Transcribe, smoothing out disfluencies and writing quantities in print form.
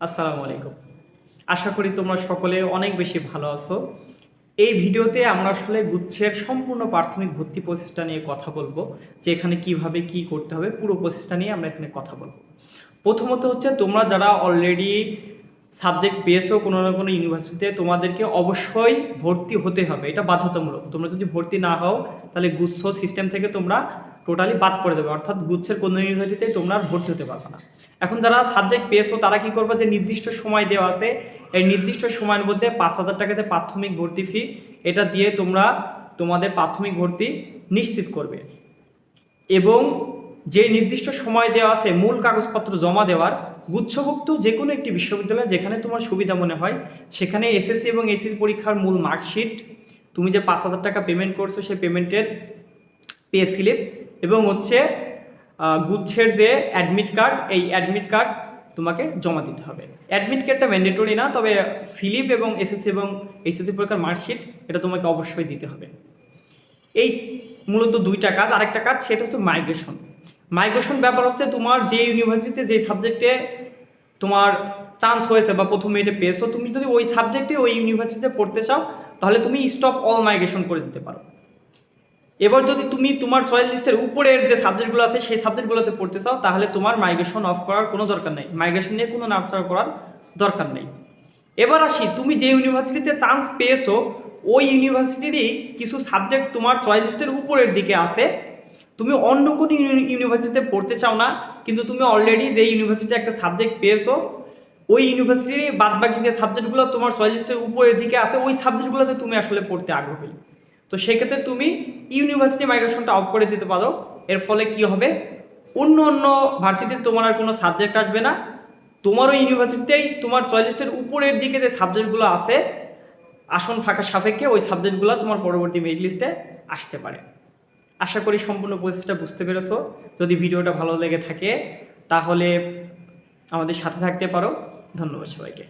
আসসালামু আলাইকুম। আশা করি তোমরা সকলে অনেক বেশি ভালো আছো। এই ভিডিওতে আমরা আসলে গুচ্ছের সম্পূর্ণ প্রাথমিক ভর্তি প্রসেসটা নিয়ে কথা বলবো, যে এখানে কিভাবে কি করতে হবে পুরো প্রসেসটা নিয়ে আমরা এখানে কথা বলবো। প্রথমত হচ্ছে তোমরা যারা অলরেডি সাবজেক্ট পেয়েছো কোনো না কোনো ইউনিভার্সিটিতে, তোমাদেরকে অবশ্যই ভর্তি হতে হবে, এটা বাধ্যতামূলক। তোমরা যদি ভর্তি না হও তাহলে গুচ্ছ সিস্টেম থেকে তোমরা টোটালি বাদ পড়ে দেবে, অর্থাৎ গুচ্ছের কোনো ইউনিভার্সিটিতে তোমরা আর ভর্তি হতে পারবে না। এখন যারা সাবজেক্ট পেয়েছো তারা কি করবে, যে নির্দিষ্ট সময় দেওয়া আছে, এই নির্দিষ্ট সময়ের মধ্যে 5,000 টাকাতে প্রাথমিক ভর্তি ফি, এটা দিয়ে তোমরা তোমাদের প্রাথমিক ভর্তি নিশ্চিত করবে। এবং যে নির্দিষ্ট সময় দেওয়া আছে মূল কাগজপত্র জমা দেওয়ার, গুচ্ছভুক্ত যে কোনো একটি বিশ্ববিদ্যালয় যেখানে তোমার সুবিধা মনে হয় সেখানে এসএসসি এবং এসএসসি পরীক্ষার মূল মার্কশিট, তুমি যে 5,000 টাকা পেমেন্ট করছো সেই পেমেন্টের পে স্লিপ, এবং হচ্ছে গুচ্ছের যে অ্যাডমিট কার্ড, এই অ্যাডমিট কার্ড তোমাকে জমা দিতে হবে। অ্যাডমিট কার্ডটা ম্যান্ডেটরি না, তবে স্লিপ এবং এসএসসি এবং এসএসসি পরীক্ষার মার্কশিট এটা তোমাকে অবশ্যই দিতে হবে। এই মূলত দুইটা কাজ। আরেকটা কাজ সেটা হচ্ছে মাইগ্রেশন। মাইগ্রেশন ব্যাপার হচ্ছে তোমার যে ইউনিভার্সিটিতে যে সাবজেক্টে তোমার চান্স হয়েছে বা প্রথমে এটা পেয়েছো, তুমি যদি ওই সাবজেক্টে ওই ইউনিভার্সিটিতে পড়তে চাও তাহলে তুমি স্টপ অল মাইগ্রেশন করে দিতে পারো। এবার যদি তুমি তোমার চয়েস লিস্টের উপরের যে সাবজেক্টগুলো আছে সেই সাবজেক্টগুলোতে পড়তে চাও তাহলে তোমার মাইগ্রেশন অফ করার কোনো দরকার নেই, মাইগ্রেশন নিয়ে কোনো নাড়াচাড়া করার দরকার নেই। এবার আসি, তুমি যে ইউনিভার্সিটিতে চান্স পেয়েছো ওই ইউনিভার্সিটিরই কিছু সাবজেক্ট তোমার চয়েস লিস্টের উপরের দিকে আছে, তুমি অন্য কোনো ইউনিভার্সিটিতে পড়তে চাও না, কিন্তু তুমি অলরেডি যে ইউনিভার্সিটিতে একটা সাবজেক্ট পেয়েছো ওই ইউনিভার্সিটির বাদবাকি যে সাবজেক্টগুলো তোমার চয়েস লিস্টের উপরের দিকে আছে ওই সাবজেক্টগুলোতে তুমি আসলে পড়তে আগ্রহী। তো সেক্ষেত্রে তুমি ইউনিভার্সিটি মাইগ্রেশনটা অফ করে দিতে পারো। এর ফলে কি হবে, অন্য অন্য ভার্সিটিতে তোমার আর কোনো সাবজেক্ট আসবে না, তোমার ওই ইউনিভার্সিটিতেই তোমার চয়েস লিস্টের উপরের দিকে যে সাবজেক্টগুলো আছে আসন ফাঁকা সাপেক্ষে ওই সাবজেক্টগুলো তোমার পরবর্তী মেরিট লিস্টে আসতে পারে। আশা করি সম্পূর্ণ প্রসেসটা বুঝতে পেরেছো। যদি ভিডিওটা ভালো লেগে থাকে তাহলে আমাদের সাথে থাকতে পারো। ধন্যবাদ সবাইকে।